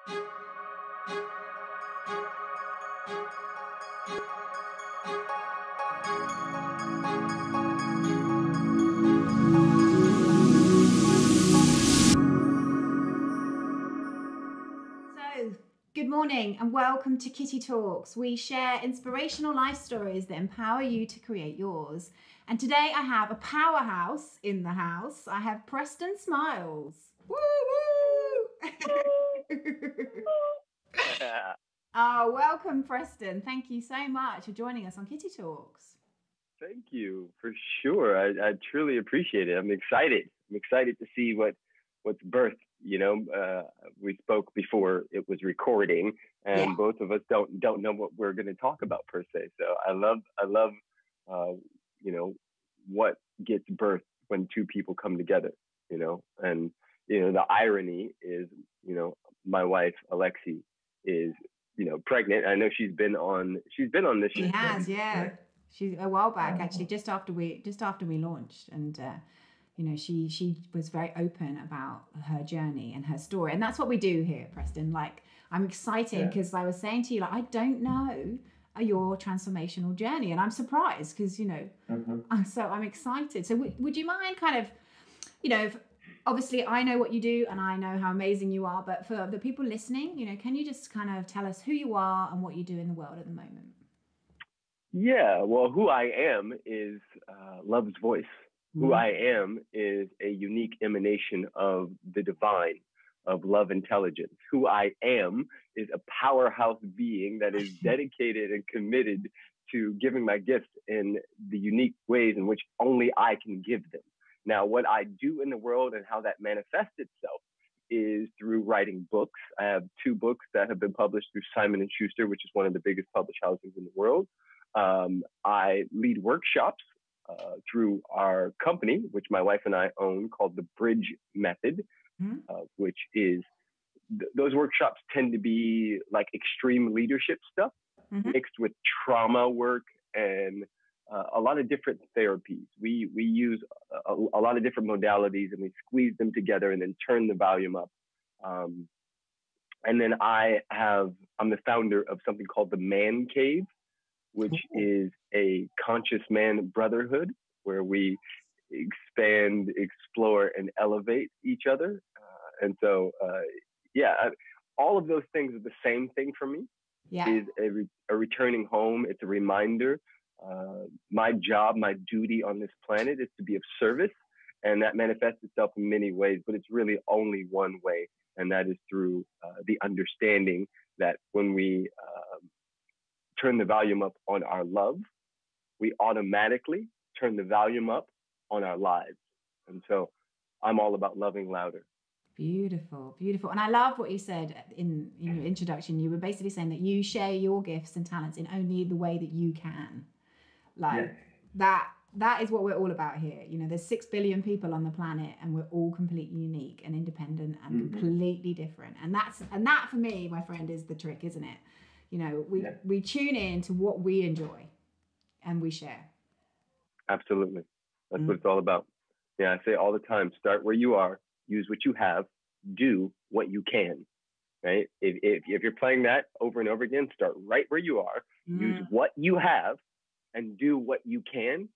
Good morning and welcome to Kitty Talks. We share inspirational life stories that empower you to create yours. And today I have a powerhouse in the house. I have Preston Smiles. Woo woo! Oh, welcome, Preston. Thank you so much for joining us on Kitty Talks. Thank you, for sure. I truly appreciate it. I'm excited. I'm excited to see what's birthed. We spoke before it was recording, and both of us don't know what we're going to talk about per se. So I love what gets birthed when two people come together. And the irony is, my wife Alexi is pregnant. I know she's been on this. She has, yeah. Right? She's a while back, actually, just after we launched, and she was very open about her journey and her story, and that's what we do here, Preston. Like, I'm excited because I was saying to you, like, I don't know your transformational journey, and I'm surprised because so I'm excited. So would you mind kind of, obviously I know what you do and I know how amazing you are, but for the people listening, can you just kind of tell us who you are and what you do in the world at the moment? Yeah, well, who I am is love's voice. Who I am is a unique emanation of the divine, of love intelligence. Who I am is a powerhouse being that is dedicated and committed to giving my gifts in the unique ways in which only I can give them. Now, what I do in the world and how that manifests itself is through writing books. I have 2 books that have been published through Simon & Schuster, which is one of the biggest published houses in the world. I lead workshops through our company, which my wife and I own, called the Bridge Method, which is those workshops tend to be like extreme leadership stuff mixed with trauma work and a lot of different therapies. We use a lot of different modalities and we squeeze them together and then turn the volume up. And then I'm the founder of something called the Man Cave, which is a conscious man brotherhood where we expand, explore, and elevate each other. And so, all of those things are the same thing for me. Is a returning home. It's a reminder. My job, my duty on this planet is to be of service, and that manifests itself in many ways, but it's really only one way, and that is through the understanding that when we turn the volume up on our love, we automatically turn the volume up on our lives. And so I'm all about loving louder. Beautiful, beautiful. And I love what you said in your introduction. You were basically saying that you share your gifts and talents in only the way that you can. That is what we're all about here. There's 6 billion people on the planet and we're all completely unique and independent and completely different. And that for me, my friend, is the trick, isn't it? We tune in to what we enjoy and we share. Absolutely. That's what it's all about. Yeah, I say all the time, start where you are, use what you have, do what you can, right? If you're playing that over and over again, start right where you are, use what you have, and do what you can,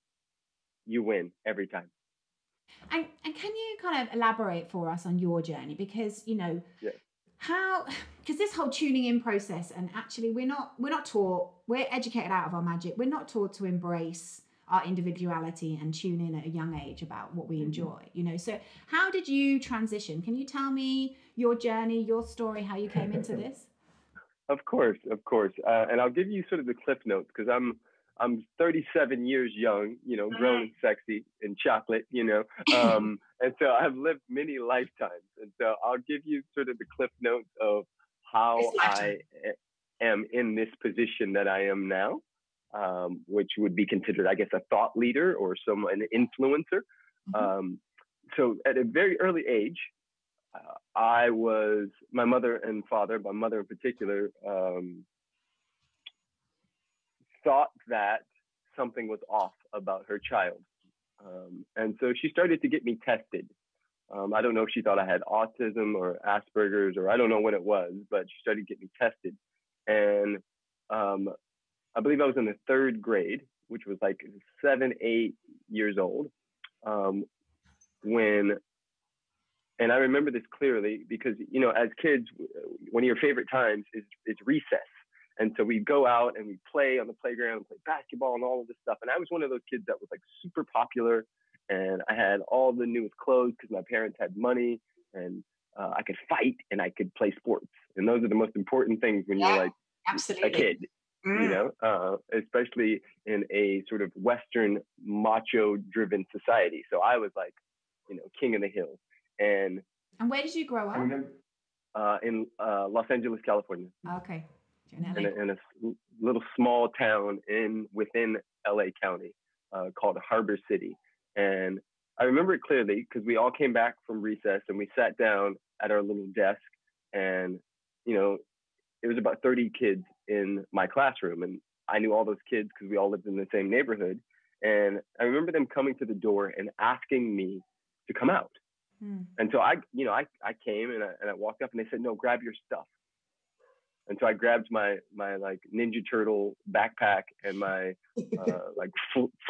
you win every time. And can you kind of elaborate for us on your journey? Because, because this whole tuning in process, and actually we're not taught, we're educated out of our magic. We're not taught to embrace our individuality and tune in at a young age about what we enjoy, So how did you transition? Can you tell me your journey, your story, how you came into this? Of course. And I'll give you sort of the cliff notes because I'm 37 years young, grown and sexy and chocolate, and so I've lived many lifetimes. And so I'll give you sort of the cliff notes of how I am in this position that I am now, which would be considered, I guess, a thought leader or an influencer. So at a very early age, my mother and father, my mother in particular, thought that something was off about her child. And so she started to get me tested I don't know if she thought I had autism or Asperger's, or I don't know what it was, but she started getting me tested. And I believe I was in the third grade, which was like 7, 8 years old, when, and I remember this clearly because, you know, as kids, one of your favorite times is recess. And so we'd go out and we'd play on the playground and play basketball and all of this stuff. And I was one of those kids that was like super popular, and I had all the newest clothes because my parents had money, and I could fight and I could play sports. And those are the most important things when you're like absolutely. a kid, you know, especially in a sort of Western macho driven society. So I was like, you know, king of the hill. And where did you grow up? In Los Angeles, California. Okay. In a little small town within LA County called Harbor City. And I remember it clearly because we all came back from recess and we sat down at our little desk, and, you know, it was about 30 kids in my classroom, and I knew all those kids because we all lived in the same neighborhood. And I remember them coming to the door and asking me to come out. And so I came and I walked up, and they said, "No, grab your stuff." And so I grabbed my like Ninja Turtle backpack and my like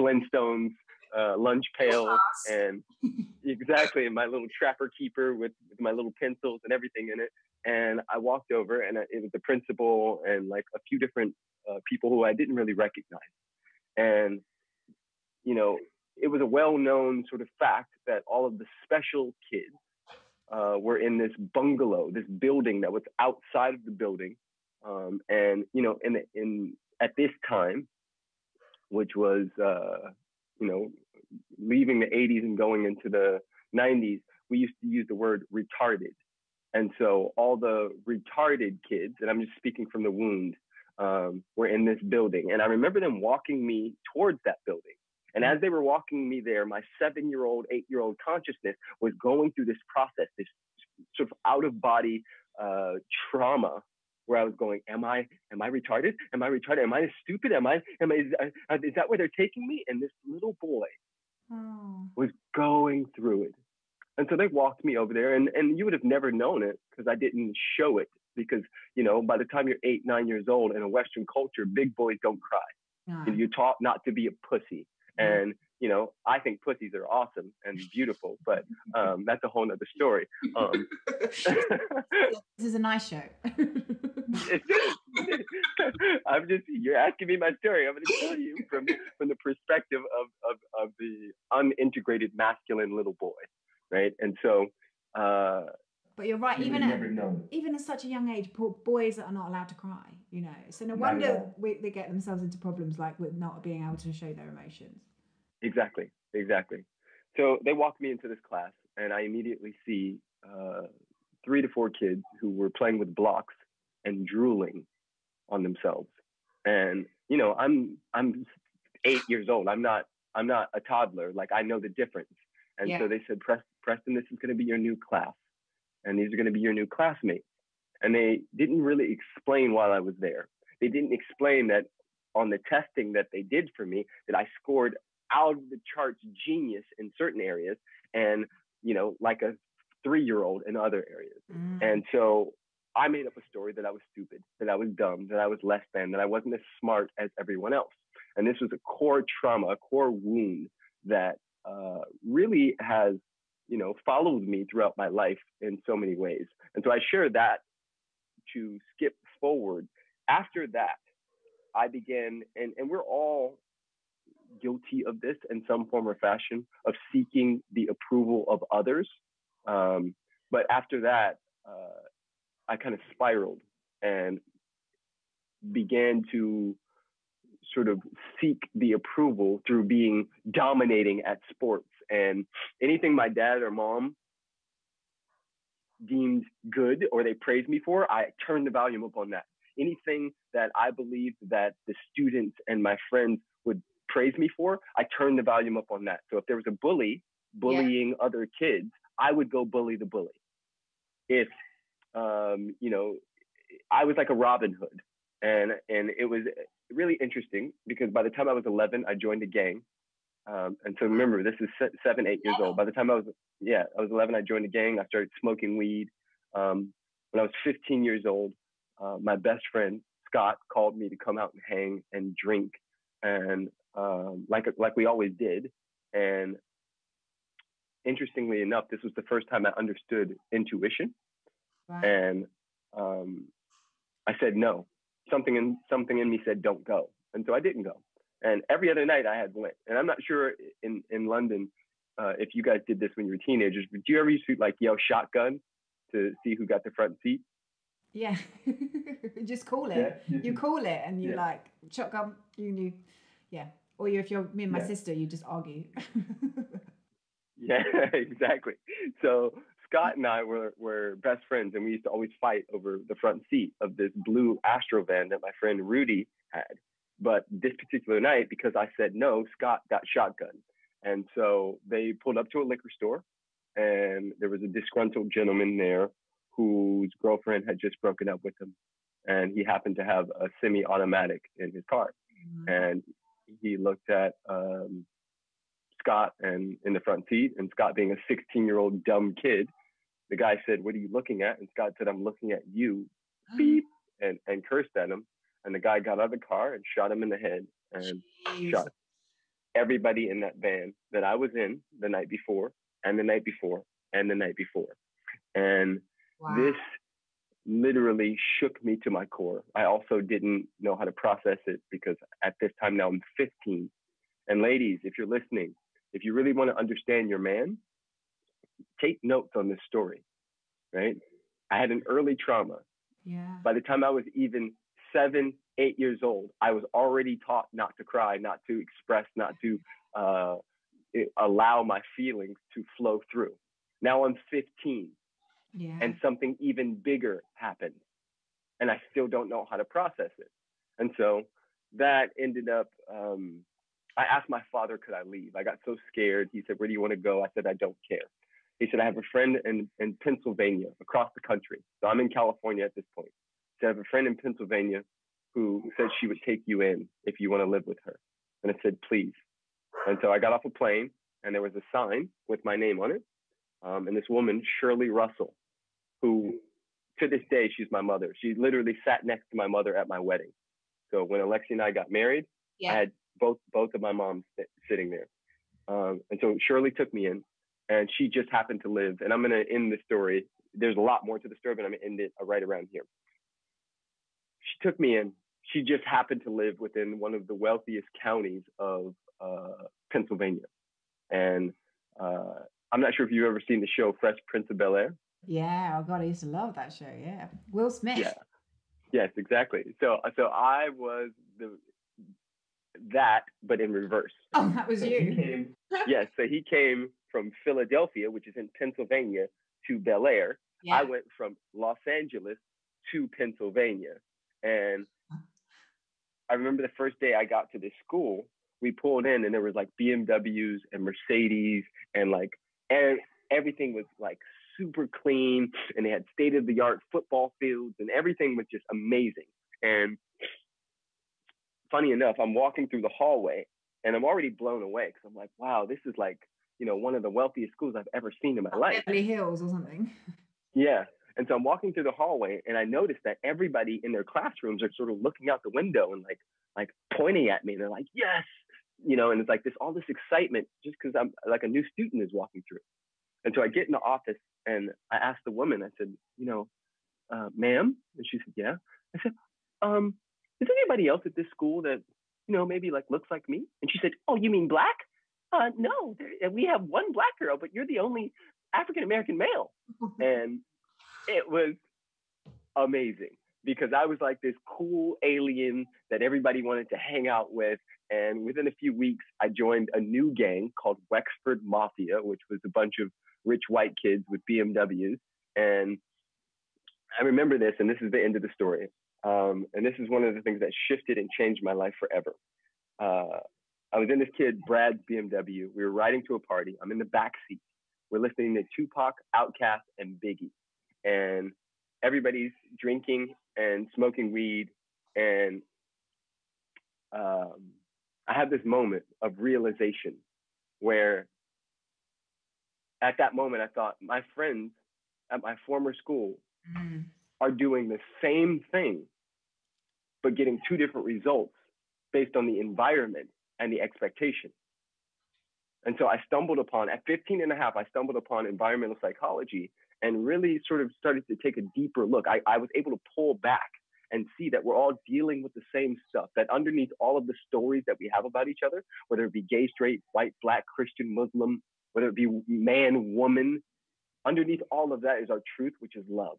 Flintstones lunch pail, and exactly, and my little trapper keeper with my little pencils and everything in it. And I walked over, and it was the principal and like a few different people who I didn't really recognize. And, you know, it was a well-known sort of fact that all of the special kids were in this bungalow, this building that was outside of the building. And, you know, at this time, which was, you know, leaving the 80s and going into the 90s, we used to use the word retarded. And so all the retarded kids, and I'm just speaking from the wound, were in this building. And I remember them walking me towards that building. And as they were walking me there, my 7-year-old, 8-year-old consciousness was going through this process, this sort of out-of-body trauma, where I was going, am I retarded? Am I retarded? Am I stupid? Is that where they're taking me? And this little boy was going through it. And so they walked me over there, and you would have never known it because I didn't show it, because, you know, by the time you're 8, 9 years old in a Western culture, big boys don't cry. You're taught not to be a pussy. And, you know, I think pussies are awesome and beautiful, but that's a whole nother story. This is a nice show. You're asking me my story. I'm going to tell you from the perspective of the unintegrated masculine little boy, right? And so, but you're right. Even at such a young age, boys are not allowed to cry. You know, so no wonder they get themselves into problems like with not being able to show their emotions. Exactly. So they walked me into this class, and I immediately see 3 to 4 kids who were playing with blocks and drooling on themselves. And, you know, I'm 8 years old. I'm not a toddler. Like, I know the difference. And so they said, Preston, this is going to be your new class, and these are going to be your new classmates. And they didn't really explain while I was there. They didn't explain that on the testing that they did for me, that I scored out of the charts genius in certain areas, and, you know, like a 3-year-old in other areas. And so I made up a story that I was stupid, that I was dumb, that I was less than, that I wasn't as smart as everyone else. And this was a core trauma, a core wound that really has, you know, followed me throughout my life in so many ways. And so I share that to skip forward. After that, I began, and we're all guilty of this in some form or fashion, of seeking the approval of others. But after that, I kind of spiraled and began to sort of seek the approval through being dominating at sports. And anything my dad or mom deemed good or they praised me for, I turned the volume up on that. Anything that I believed that the students and my friends would praise me for, I turned the volume up on that. So if there was a bully bullying other kids, I would go bully the bully. If, you know, I was like a Robin Hood. And it was really interesting because by the time I was 11, I joined a gang. And so remember, this is 7, 8 years old. By the time I was yeah, I was 11. I joined a gang. I started smoking weed. When I was 15 years old, my best friend Scott called me to come out and hang and drink, and like we always did. And interestingly enough, this was the first time I understood intuition, Right. and I said no. Something in me said don't go, and so I didn't go. And every other night I had went. And I'm not sure in London if you guys did this when you were teenagers, but do you ever used to like yell shotgun to see who got the front seat? Yeah. Just call Yeah. it. You call it and you Yeah. like shotgun, you yeah. Or if you're me and my Yeah. sister, you just argue. Yeah, exactly. So Scott and I were best friends, and we used to always fight over the front seat of this blue Astro van that my friend Rudy had. But this particular night, because I said no, Scott got shotgun. And so they pulled up to a liquor store, and there was a disgruntled gentleman there whose girlfriend had just broken up with him. And he happened to have a semi-automatic in his car. And he looked at Scott and in the front seat, and Scott being a 16-year-old dumb kid, the guy said, "What are you looking at?" And Scott said, "I'm looking at you," beep, and cursed at him. And the guy got out of the car and shot him in the head and Jeez. shot everybody in that van that I was in the night before and the night before and the night before. And Wow. this literally shook me to my core. I also didn't know how to process it because at this time now I'm 15. And ladies, if you're listening, if you really want to understand your man, take notes on this story, right? I had an early trauma. Yeah. By the time I was even 7, 8 years old, I was already taught not to cry, not to express, not to allow my feelings to flow through. Now I'm 15, Yeah. and something even bigger happened, and I still don't know how to process it. And so that ended up, I asked my father, could I leave? I got so scared. He said, "Where do you want to go?" I said, "I don't care." He said, "I have a friend in Pennsylvania, across the country." So I'm in California at this point. He said, "I have a friend in Pennsylvania who said she would take you in if you want to live with her." And I said, "Please." And so I got off a plane, and there was a sign with my name on it. And this woman, Shirley Russell, who to this day, she's my mother. She literally sat next to my mother at my wedding. So when Alexi and I got married, I had both of my moms sitting there. And so Shirley took me in, and she just happened to live. And I'm going to end the story. There's a lot more to the story, but I'm going to end it right around here. She took me in. She just happened to live within one of the wealthiest counties of Pennsylvania. And I'm not sure if you've ever seen the show Fresh Prince of Bel-Air. Yeah. Oh God, I used to love that show. Yeah. Will Smith. Yeah. Yes, exactly. So I was that, but in reverse. Oh, that was you. Yes. So he came from Philadelphia, which is in Pennsylvania, to Bel Air. Yeah. I went from Los Angeles to Pennsylvania. And I remember the first day I got to this school, we pulled in and there was like BMWs and Mercedes and like everything was like super clean, and they had state-of-the-art football fields, and everything was just amazing. And funny enough, I'm walking through the hallway and I'm already blown away because I'm like, wow, this is like, one of the wealthiest schools I've ever seen in my life. Beverly Hills or something. Yeah. And so I'm walking through the hallway and I noticed that everybody in their classrooms are sort of looking out the window and like pointing at me. And they're like, yes, and it's like all this excitement just because I'm like a new student is walking through. And so I get in the office and I asked the woman, I said, ma'am? And she said, yeah. I said, is there anybody else at this school that, maybe like looks like me? And she said, oh, you mean black? No, we have one black girl, but you're the only African-American male. And it was amazing because I was like this cool alien that everybody wanted to hang out with. And within a few weeks, I joined a new gang called Wexford Mafia, which was a bunch of rich white kids with BMWs. And I remember this, and this is the end of the story. And this is one of the things that shifted and changed my life forever. I was in this kid, Brad's BMW. We were riding to a party. I'm in the back seat. We're listening to Tupac, Outkast, and Biggie. And everybody's drinking and smoking weed. And I had this moment of realization where at that moment, I thought my friends at my former school are doing the same thing, but getting two different results based on the environment and the expectation. And so I stumbled upon, at 15 and a half, I stumbled upon environmental psychology and really sort of started to take a deeper look. I was able to pull back and see that we're all dealing with the same stuff, that underneath all of the stories that we have about each other, whether it be gay, straight, white, black, Christian, Muslim, whether it be man, woman, underneath all of that is our truth, which is love.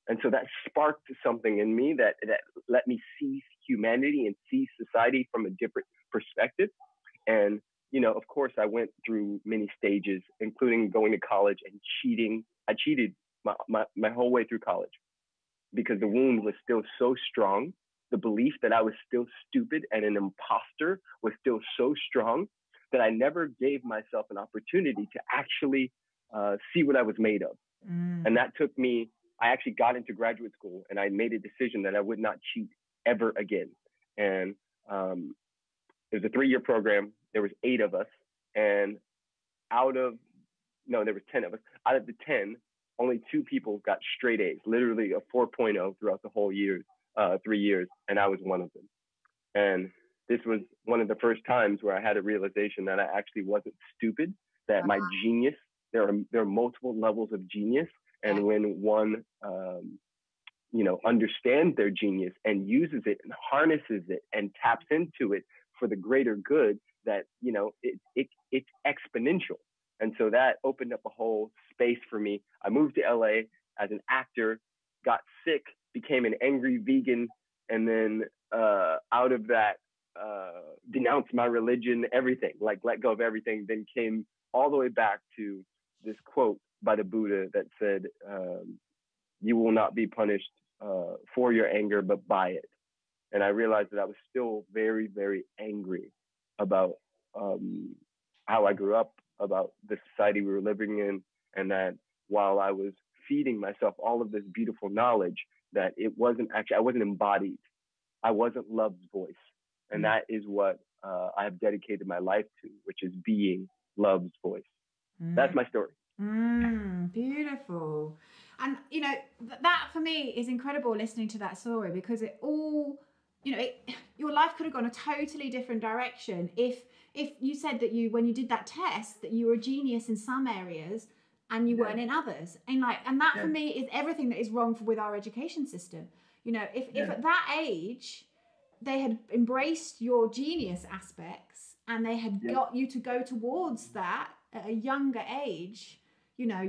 And so that sparked something in me that let me see humanity and see society from a different perspective. And, you know, of course, I went through many stages, including going to college and cheating. I cheated my whole way through college because the wound was still so strong. The belief that I was still stupid and an imposter was still so strong that I never gave myself an opportunity to actually see what I was made of. And that took me, I actually got into graduate school and I made a decision that I would not cheat ever again. And it was a 3-year program. There was 8 of us. And there was 10 of us. Out of the 10, only 2 people got straight A's, literally a 4.0 throughout the whole year, 3 years. And I was one of them. And this was one of the first times where I had a realization that I actually wasn't stupid, that my genius, there are multiple levels of genius. And when one, understands their genius and uses it and harnesses it and taps into it for the greater good, that, you know, it's exponential. And so that opened up a whole space for me. I moved to LA as an actor, got sick, became an angry vegan, and then out of that, denounced my religion, everything, like let go of everything, then came all the way back to this quote by the Buddha that said, you will not be punished for your anger, but by it. And I realized that I was still very, very angry about how I grew up, about the society we were living in, and that while I was feeding myself all of this beautiful knowledge, that it wasn't actually, I wasn't embodied. I wasn't love's voice. And that is what I have dedicated my life to, which is being love's voice. That's my story. Beautiful. And, you know, that for me is incredible listening to that story, because it all, you know, your life could have gone a totally different direction if you said that when you did that test, that you were a genius in some areas and you weren't in others. And that for me is everything that is wrong with our education system. You know, if at that age they had embraced your genius aspects and they had got you to go towards that at a younger age, you know,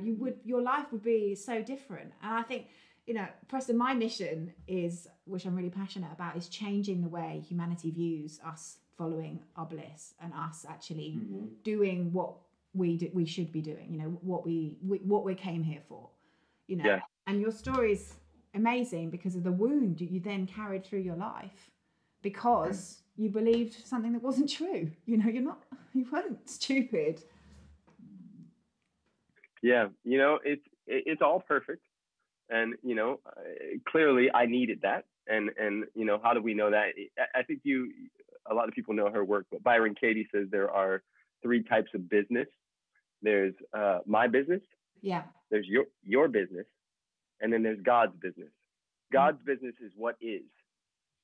your life would be so different. And I think, you know, Preston, my mission is, which I'm really passionate about, is changing the way humanity views us following our bliss and us actually doing what we should be doing, you know, what we came here for, you know. And your story's amazing because of the wound you then carried through your life because you believed something that wasn't true. You know, you weren't stupid. Yeah, you know, it's all perfect. And, you know, clearly I needed that. And, you know, how do we know that? I think a lot of people know her work, but Byron Katie says there are 3 types of business. There's my business. Yeah. There's your business. And then there's God's business. God's business is what is,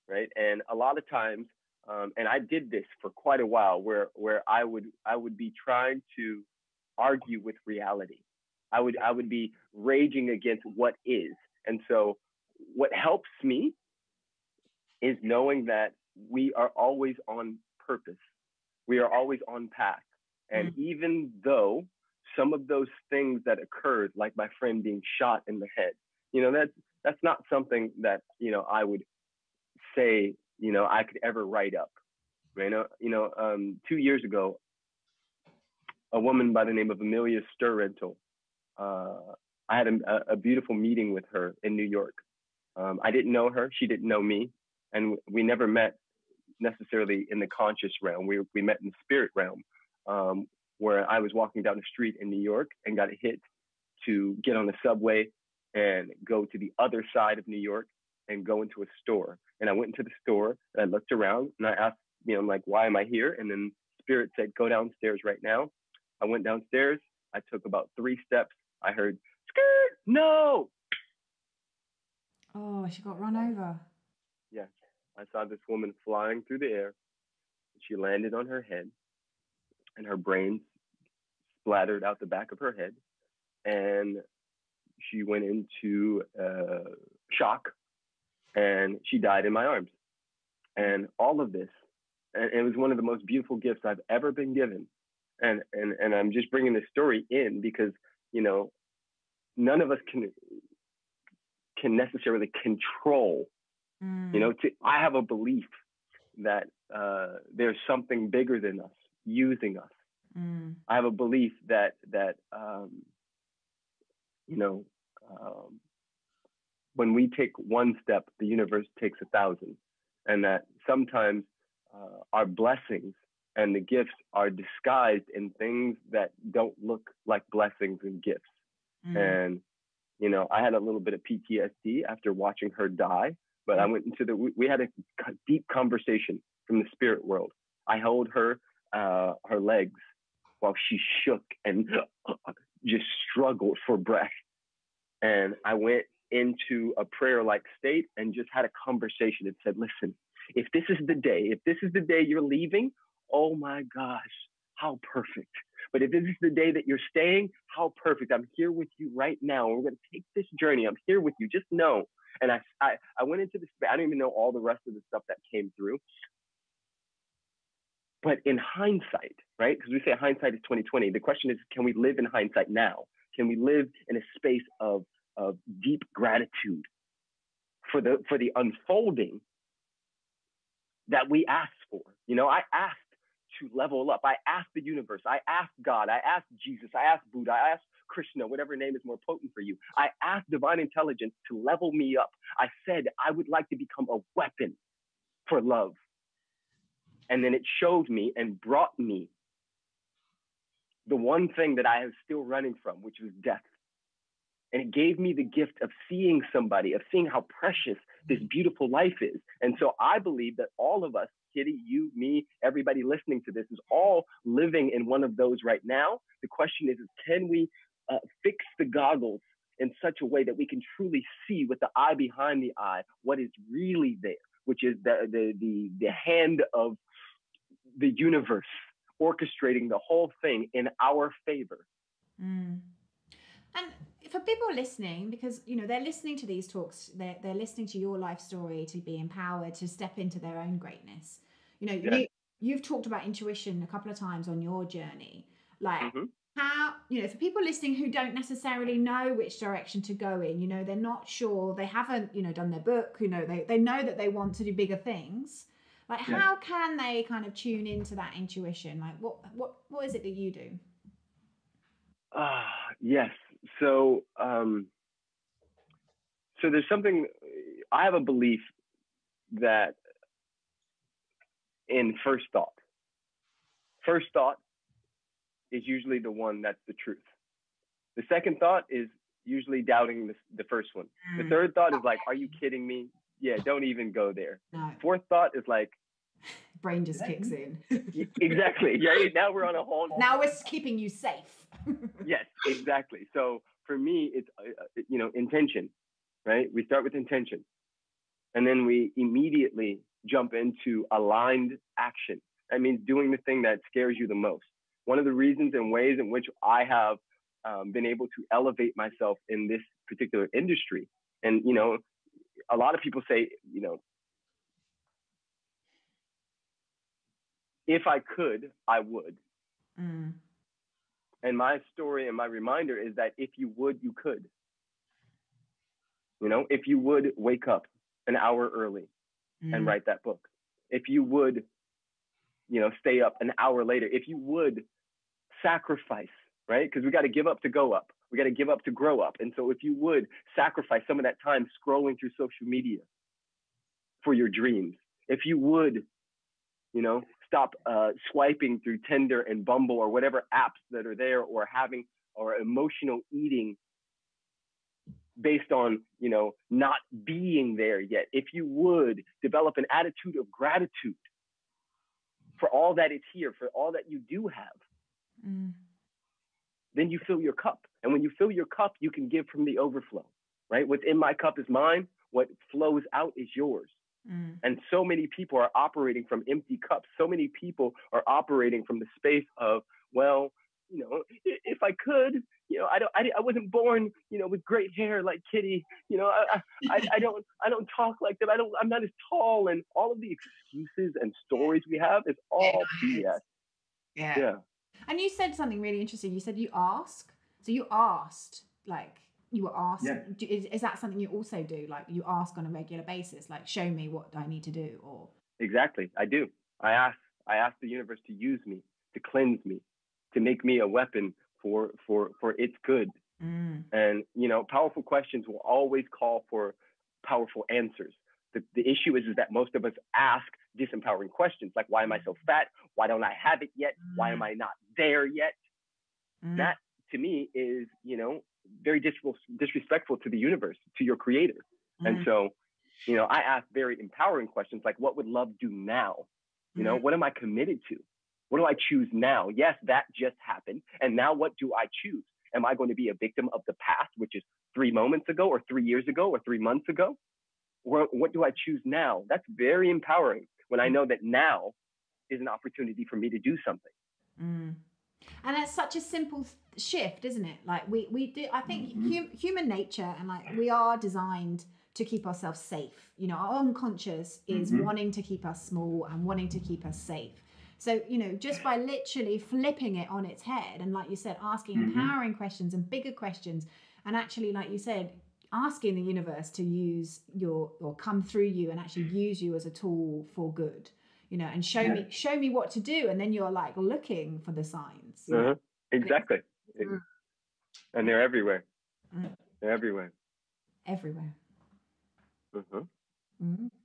right? And a lot of times, and I did this for quite a while, where I would be trying to argue with reality. I would be raging against what is. And so what helps me is knowing that we are always on purpose. We are always on path. And even though some of those things that occurred, like my friend being shot in the head, you know, that's not something that, you know, I would say, you know, I could ever write up. Right? 2 years ago, a woman by the name of Amelia Sturrental, I had a beautiful meeting with her in New York. I didn't know her. She didn't know me. And we never met necessarily in the conscious realm. We met in the spirit realm, where I was walking down the street in New York and got hit to get on the subway and go to the other side of New York and go into a store. And I went into the store and I looked around and I asked, you know, like, why am I here? And then Spirit said, go downstairs right now. I went downstairs. I took about 3 steps. I heard, skirt, no. Oh, she got run over. Yes, I saw this woman flying through the air. She landed on her head, and her brains splattered out the back of her head. And she went into shock, and she died in my arms. And all of this, and it was one of the most beautiful gifts I've ever been given. And I'm just bringing this story in because, you know, none of us can necessarily control. You know, I have a belief that there's something bigger than us using us. I have a belief that you know, when we take one step, the universe takes 1,000, and that sometimes our blessings and the gifts are disguised in things that don't look like blessings and gifts. And, you know, I had a little bit of PTSD after watching her die, but I went into we had a deep conversation from the spirit world. I held her legs while she shook and just struggled for breath. And I went into a prayer-like state and just had a conversation and said, listen, if this is the day you're leaving, oh my gosh, how perfect. But if this is the day that you're staying, how perfect. I'm here with you right now. We're going to take this journey. I'm here with you. Just know. And I went into this, I don't even know all the rest of the stuff that came through. But in hindsight, right? Because we say hindsight is 20/20. The question is, can we live in hindsight now? Can we live in a space of deep gratitude for the unfolding that we asked for? You know, I asked to level up. I asked the universe. I asked God. I asked Jesus. I asked Buddha. I asked Krishna, whatever name is more potent for you. I asked divine intelligence to level me up. I said I would like to become a weapon for love. And then it showed me and brought me the one thing that I was still running from, which was death. And it gave me the gift of seeing somebody, of seeing how precious this beautiful life is. And so I believe that all of us, Kitty, you, me, everybody listening to this, is all living in one of those right now. The question is can we fix the goggles in such a way that we can truly see with the eye behind the eye what is really there, which is the hand of the universe orchestrating the whole thing in our favor. And for people listening, because, you know, they're listening to these talks, they're listening to your life story to be empowered, to step into their own greatness. You know, you've talked about intuition a couple of times on your journey. Like how, you know, for people listening who don't necessarily know which direction to go in, you know, they're not sure, they haven't, you know, done their book, you know, they know that they want to do bigger things. Like, how can they kind of tune into that intuition? Like, what is it that you do? Yes. So, so there's something, I have a belief that in first thought is usually the one that's the truth. The second thought is usually doubting the first one. The third thought is like, are you kidding me? Yeah, don't even go there. No. Fourth thought is like, brain just kicks in. Exactly. Yeah. Now we're on a whole. Now we're keeping you safe. Yes, exactly. So for me, it's you know, intention, right? We start with intention, and then we immediately jump into aligned action. That means doing the thing that scares you the most. One of the reasons and ways in which I have been able to elevate myself in this particular industry, and you know, a lot of people say, you know, if I could, I would. And my story and my reminder is that if you would, you could. You know, if you would wake up an hour early and write that book, if you would, you know, stay up an hour later, if you would sacrifice, right? Because we got to give up to go up. We got to give up to grow up. And so if you would sacrifice some of that time scrolling through social media for your dreams, if you would, you know, stop swiping through Tinder and Bumble or whatever apps that are there, or having, or emotional eating based on, you know, not being there yet. If you would develop an attitude of gratitude for all that is here, for all that you do have, then you fill your cup. And when you fill your cup, you can give from the overflow, right? What's in my cup is mine. What flows out is yours. And so many people are operating from empty cups. So many people are operating from the space of, well, you know, if I could, you know, I wasn't born, you know, with great hair like Kitty. You know, I don't talk like that. I'm not as tall, and all of the excuses and stories we have is all BS. Yeah. And you said something really interesting. You said you ask. So you asked, like, you were asked. Yeah. Is that something you also do? Like, you ask on a regular basis, like, show me what I need to do, or? Exactly. I do. I ask the universe to use me, to cleanse me, to make me a weapon for its good. And, you know, powerful questions will always call for powerful answers. The issue is that most of us ask disempowering questions, like, why am I so fat? Why don't I have it yet? Why am I not there yet? That, to me, is, you know, very disrespectful to the universe, to your creator. And so, you know, I ask very empowering questions like, what would love do now? You know, what am I committed to? What do I choose now? Yes, that just happened. And now what do I choose? Am I going to be a victim of the past, which is 3 moments ago or 3 years ago or 3 months ago? Or what do I choose now? That's very empowering when I know that now is an opportunity for me to do something. And it's such a simple shift, isn't it? Like we do, I think human nature, and like we are designed to keep ourselves safe. You know, our unconscious is wanting to keep us small and wanting to keep us safe. So, you know, just by literally flipping it on its head and, like you said, asking empowering questions and bigger questions, and actually, like you said, asking the universe to use or come through you and actually use you as a tool for good, you know, and show me what to do. And then you're like looking for the signs. Exactly. And they're everywhere. They're everywhere. Everywhere.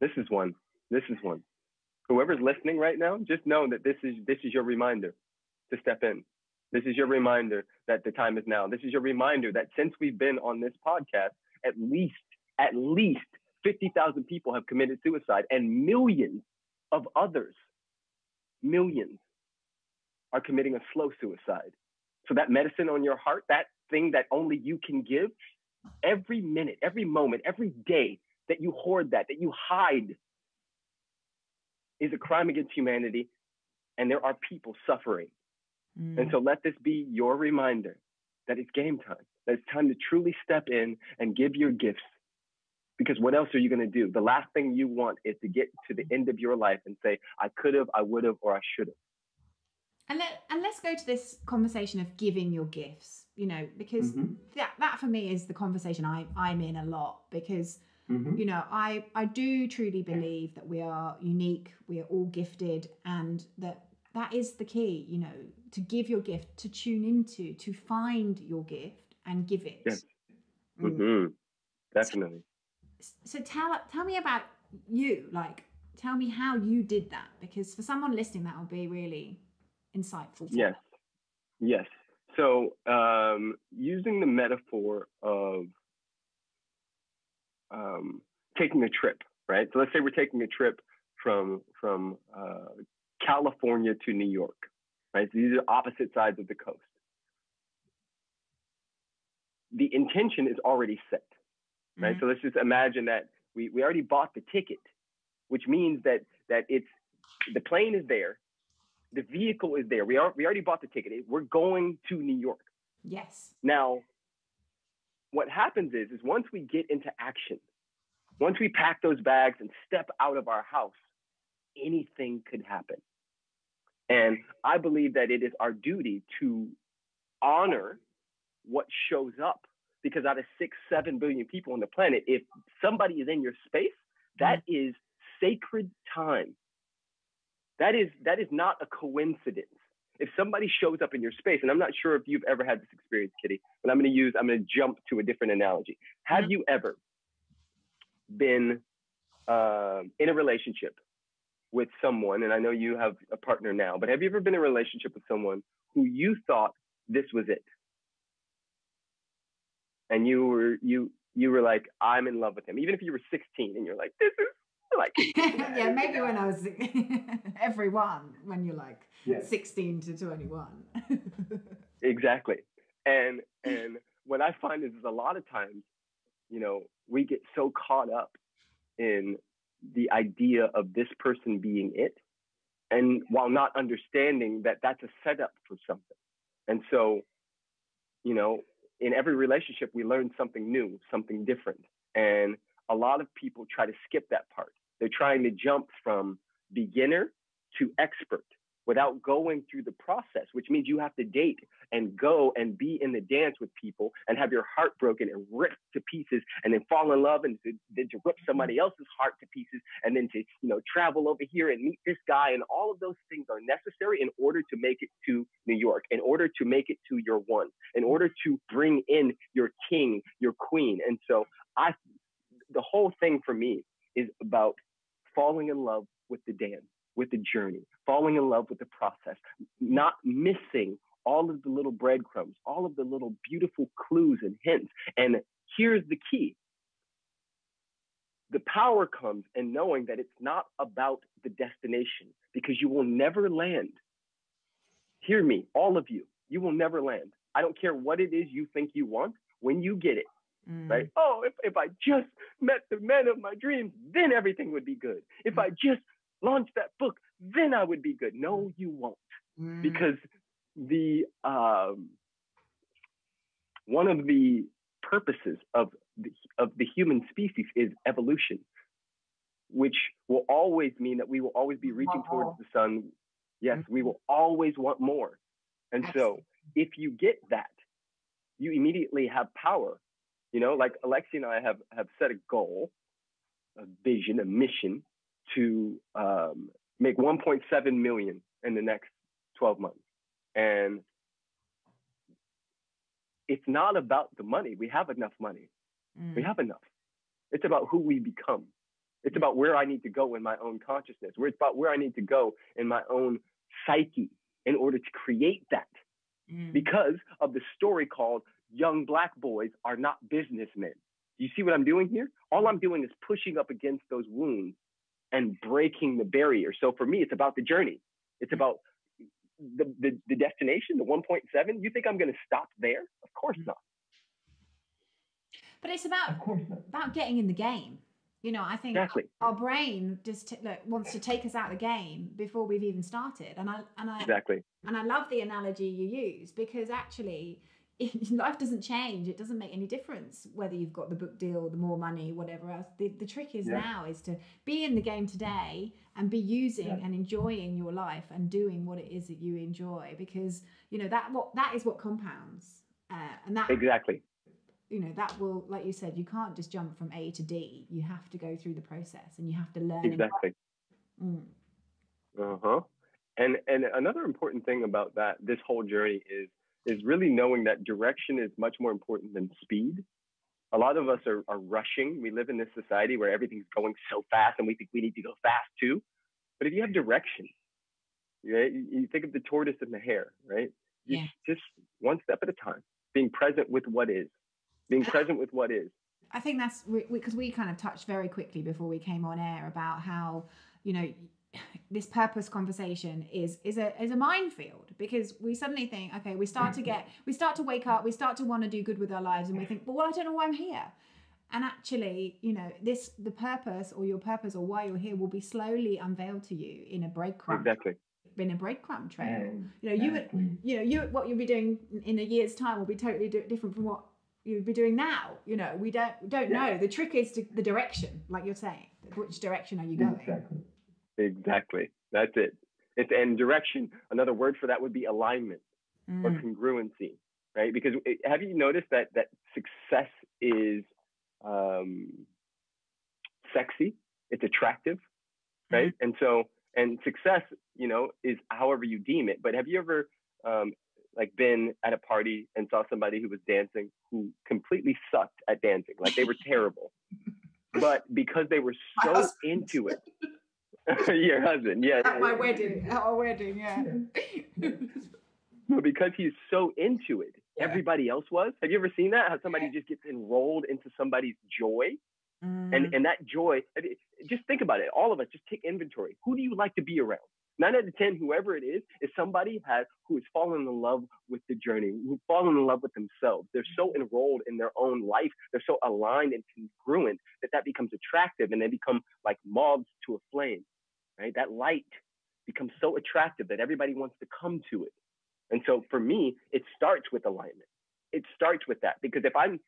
This is one. Whoever's listening right now, just know that this is your reminder to step in. This is your reminder that the time is now. This is your reminder that since we've been on this podcast, at least 50,000 people have committed suicide, and millions of others, are committing a slow suicide. So that medicine on your heart, that thing that only you can give, every minute, every moment, every day that you hoard that you hide, is a crime against humanity, and there are people suffering. And so let this be your reminder that it's game time, that it's time to truly step in and give your gifts. Because what else are you going to do? The last thing you want is to get to the end of your life and say, I could have, I would have, or I should have. And let's go to this conversation of giving your gifts, you know, because that for me is the conversation I'm in a lot, because you know, I do truly believe that we are unique, we are all gifted, and that is the key, you know, to give your gift, to tune into, to find your gift and give it. Yes. Definitely. So tell me about you, like, tell me how you did that, because for someone listening, that would be really insightful. Yes. So using the metaphor of taking a trip, right? So let's say we're taking a trip from California to New York, right? So these are opposite sides of the coast. The intention is already set, right? So let's just imagine that we already bought the ticket, which means that it's, the plane is there, the vehicle is there. We already bought the ticket. We're going to New York. Yes. Now, what happens is once we get into action, once we pack those bags and step out of our house, anything could happen. And I believe that it is our duty to honor what shows up, because out of 6-7 billion people on the planet, if somebody is in your space, that is sacred time. That is not a coincidence. If somebody shows up in your space, and I'm not sure if you've ever had this experience, Kitty, but I'm going to jump to a different analogy. Have you ever been in a relationship with someone, and I know you have a partner now, but have you ever been in a relationship with someone who you thought this was it? And you were like, I'm in love with him, even if you were 16 and you're like, this is like, yeah, maybe when I was everyone, when you're like 16 to 21. Exactly. And what I find is a lot of times, we get so caught up in the idea of this person being it, and while not understanding that that's a setup for something. And so, in every relationship, we learn something new, something different. And a lot of people try to skip that part. They're trying to jump from beginner to expert without going through the process, which means you have to date and go and be in the dance with people and have your heart broken and ripped to pieces, and then fall in love, and then to rip somebody else's heart to pieces, and then to travel over here and meet this guy. And all of those things are necessary in order to make it to New York, in order to make it to your one, in order to bring in your king, your queen. And so the whole thing for me is about falling in love with the dance, with the journey, falling in love with the process, not missing all of the little breadcrumbs, all of the little beautiful clues and hints. And here's the key. The power comes in knowing that it's not about the destination, because you will never land. Hear me, all of you, you will never land. I don't care what it is you think you want. When you get it, right? Oh, if I just met the men of my dreams, then everything would be good. If I just launched that book, then I would be good. No, you won't. Because one of the purposes of the human species is evolution, which will always mean that we will always be reaching towards the sun. Yes, we will always want more. And so if you get that, you immediately have power. Like Alexi and I have set a goal, a vision, a mission to make 1.7 million in the next 12 months. And it's not about the money. We have enough money. We have enough. It's about who we become. It's about where I need to go in my own consciousness. It's about where I need to go in my own psyche in order to create that. Because of the story called Young Black Boys Are Not Businessmen. You see what I'm doing here? All I'm doing is pushing up against those wounds and breaking the barrier. So for me, it's about the journey. It's about the destination, the 1.7. You think I'm going to stop there? Of course not. But it's about getting in the game. I think our brain just wants to take us out of the game before we've even started. And I love the analogy you use, because actually life doesn't change. It doesn't make any difference whether you've got the book deal, the more money, whatever else. The trick is now is to be in the game today and be using and enjoying your life and doing what it is that you enjoy, because that is what compounds. And that exactly. That will, like you said, you can't just jump from A to D. You have to go through the process, and you have to learn. Exactly. And another important thing about this whole journey is really knowing that direction is much more important than speed. A lot of us are rushing. We live in this society where everything's going so fast, and we think we need to go fast too. But if you have direction, right? You think of the tortoise and the hare, right? Just one step at a time, being present with what is. Being present with what is. I think that's because we kind of touched very quickly before we came on air about how, this purpose conversation is a minefield, because we suddenly think, okay, we start to wake up, we start to want to do good with our lives, and we think, well, I don't know why I'm here. And actually, the purpose or your purpose or why you're here will be slowly unveiled to you in a breadcrumb. Exactly. In a breadcrumb trail. What you'll be doing in a year's time will be totally different from what you'd be doing now. We don't know. The trick is the direction, like you're saying. Which direction are you going? Exactly. That's it. And direction, another word for that would be alignment or congruency, right? Because have you noticed that success is sexy? It's attractive, right? And success, is however you deem it. But have you ever been at a party and saw somebody who was dancing who completely sucked at dancing? Like, they were terrible. But because they were so into it. Your husband, yeah. At our wedding, yeah. But because he's so into it, everybody else was. Have you ever seen that? How somebody just gets enrolled into somebody's joy? And that joy, just think about it. All of us, just take inventory. Who do you like to be around? 9 out of 10, whoever it is somebody who has fallen in love with the journey, who's fallen in love with themselves. They're so enrolled in their own life. They're so aligned and congruent that becomes attractive, and they become like moths to a flame, right? That light becomes so attractive that everybody wants to come to it. And so for me, it starts with alignment. It starts with that, because if I'm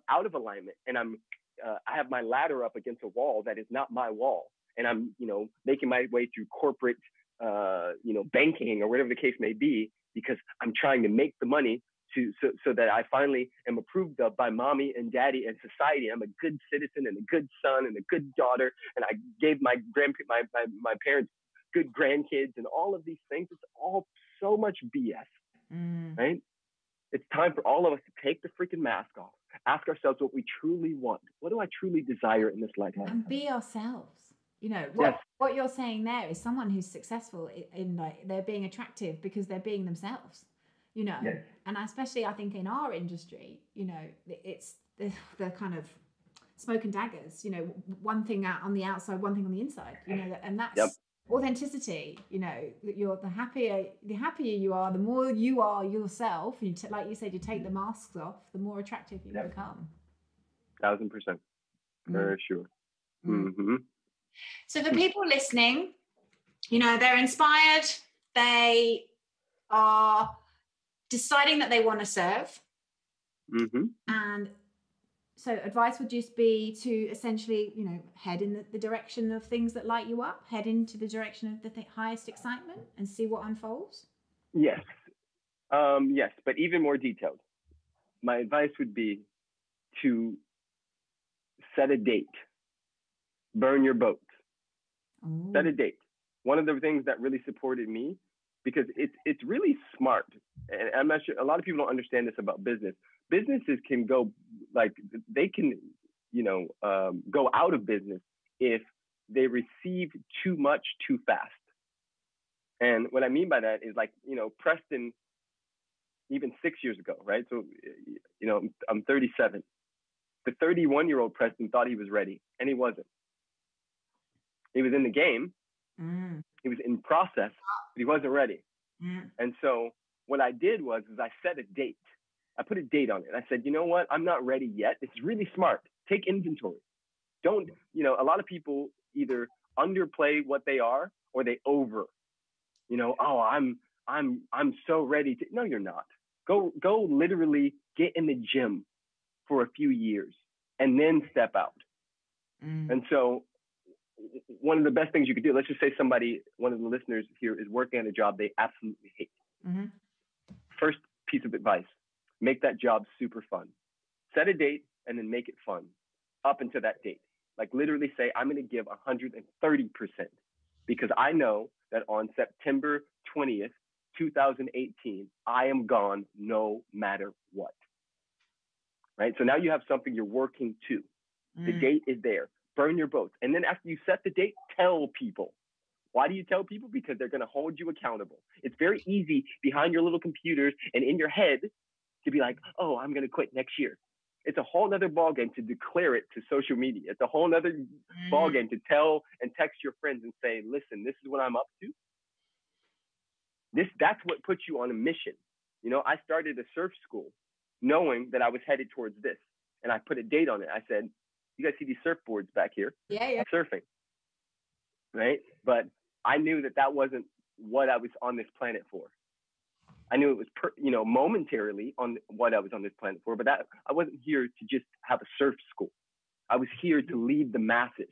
out of alignment and I have my ladder up against a wall that is not my wall, and I'm, making my way through corporate, banking or whatever the case may be, because I'm trying to make the money so that I finally am approved of by mommy and daddy and society. I'm a good citizen and a good son and a good daughter, and I gave my parents good grandkids and all of these things. It's all so much BS, right? It's time for all of us to take the freaking mask off, ask ourselves what we truly want. What do I truly desire in this lifetime? And be ourselves. Yes. What you're saying there is someone who's successful in like they're being attractive because they're being themselves, Yes. And especially I think in our industry, it's the kind of smoke and daggers, one thing out on the outside, one thing on the inside, and that's authenticity. You're the happier you are, the more you are yourself. Like you said, you take the masks off, the more attractive you become. 1000%, for sure. Mm-hmm. So for people listening, they're inspired, they are deciding that they want to serve, and so advice would just be to essentially, head in the direction of things that light you up, head into the direction of the highest excitement and see what unfolds. Yes. Yes, but even more detailed. My advice would be to set a date, burn your boats, set a date. One of the things that really supported me, because it's really smart, and I'm not sure, a lot of people don't understand this about business. Businesses can go, like, they can, go out of business if they receive too much too fast. And what I mean by that is, like, Preston, even 6 years ago, right? So, I'm 37. The 31-year-old Preston thought he was ready, and he wasn't. He was in the game. He was in process, but he wasn't ready. And so what I did was I set a date. I put a date on it. I said, you know what? I'm not ready yet. It's really smart. Take inventory. Don't, a lot of people either underplay what they are or they over, I'm so ready to. No, you're not. Go literally get in the gym for a few years and then step out. And so one of the best things you could do, let's just say one of the listeners here is working at a job they absolutely hate. First piece of advice, make that job super fun. Set a date and then make it fun up until that date. Like, literally say, I'm going to give 130%, because I know that on September 20th, 2018, I am gone no matter what. Right? So now you have something you're working to. The date is there. Burn your boats. And then after you set the date, tell people. Why do you tell people? Because they're going to hold you accountable. It's very easy behind your little computers and in your head to be like, oh, I'm going to quit next year. It's a whole nother ballgame to declare it to social media. It's a whole nother ballgame to tell and text your friends and say, listen, this is what I'm up to. That's what puts you on a mission. I started a surf school knowing that I was headed towards this. And I put a date on it. I said, you guys see these surfboards back here? Yeah. I'm surfing. Right? But I knew that wasn't what I was on this planet for. I knew it was, momentarily on what I was on this planet for, but I wasn't here to just have a surf school. I was here to lead the masses.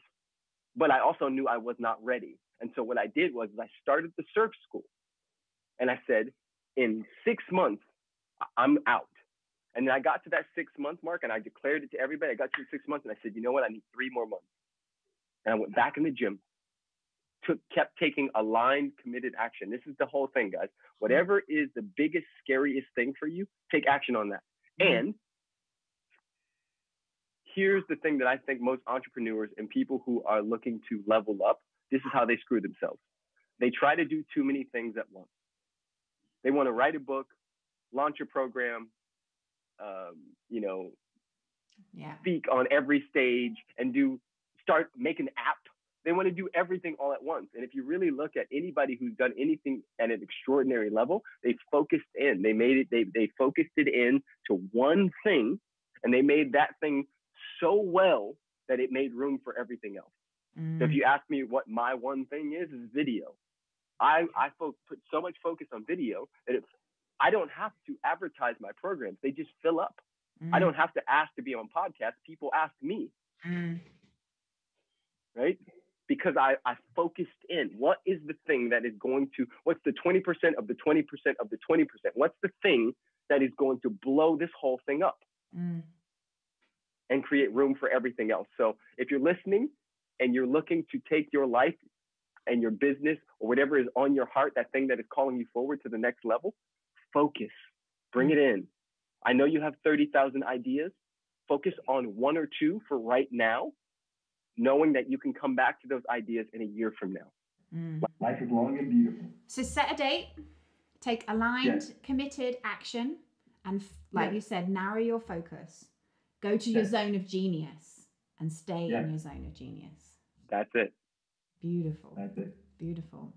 But I also knew I was not ready. And so what I did was I started the surf school. And I said, in 6 months, I'm out. And then I got to that 6-month mark and I declared it to everybody. I got to 6 months and I said, you know what? I need 3 more months. And I went back in the gym, kept taking aligned, committed action. This is the whole thing, guys. Whatever is the biggest, scariest thing for you, take action on that. And here's the thing that I think most entrepreneurs and people who are looking to level up, this is how they screw themselves. They try to do too many things at once. They want to write a book, launch a program, speak on every stage and start making an app They want to do everything all at once. And if you really look at anybody who's done anything at an extraordinary level, they focused in. They made it. They focused it in to one thing, and they made that thing so well that it made room for everything else. So if you ask me what my one thing is video. I put so much focus on video that I don't have to advertise my programs. They just fill up. I don't have to ask to be on podcasts. People ask me. Right? Because I focused in. What is the thing that is going to, what's the 20% of the 20% of the 20%? What's the thing that is going to blow this whole thing up and create room for everything else? So if you're listening and you're looking to take your life and your business or whatever is on your heart, that thing that is calling you forward to the next level, focus, bring it in. I know you have 30,000 ideas. Focus on one or two for right now, knowing that you can come back to those ideas in a year from now. Life is long and beautiful. So set a date, take aligned, committed action, and like you said, narrow your focus. Go to your zone of genius and stay in your zone of genius. That's it. Beautiful. That's it. Beautiful.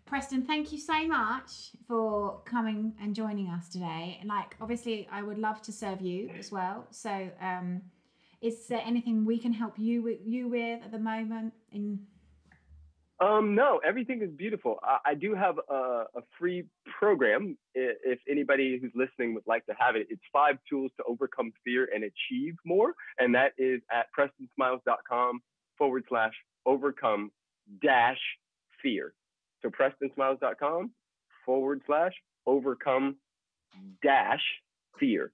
Preston, thank you so much for coming and joining us today. And like, obviously, I would love to serve you as well. So, is there anything we can help you with at the moment? No, everything is beautiful. I do have a free program. If anybody who's listening would like to have it, it's 5 tools to overcome fear and achieve more. And that is at prestonsmiles.com/overcome-fear. So prestonsmiles.com/overcome-fear.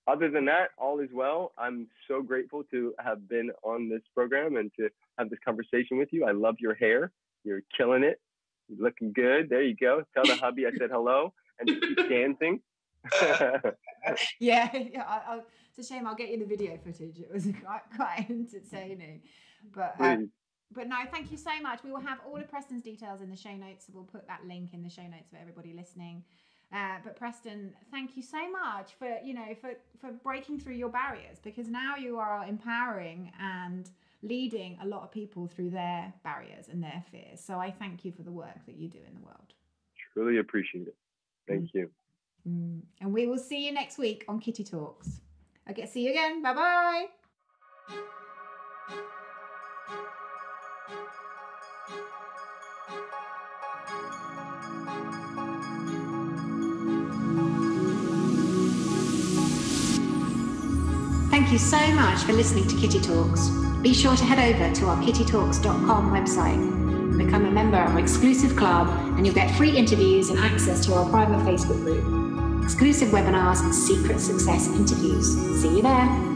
Other than that, all is well. I'm so grateful to have been on this program and to have this conversation with you. I love your hair. You're killing it. You're looking good. There you go. Tell the hubby I said hello and just keep dancing. It's a shame. I'll get you the video footage. It was quite entertaining. But no, thank you so much. We will have all of Preston's details in the show notes. So we'll put that link in the show notes for everybody listening. But Preston, thank you so much for breaking through your barriers, because now you are empowering and leading a lot of people through their barriers and their fears. So I thank you for the work that you do in the world. Truly appreciate it. Thank you. And we will see you next week on Kitty Talks. Okay, see you again. Bye-bye. Thank you so much for listening to Kitty Talks. Be sure to head over to our kittytalks.com website and become a member of our exclusive club, and you'll get free interviews and access to our private Facebook group, exclusive webinars and secret success interviews. See you there.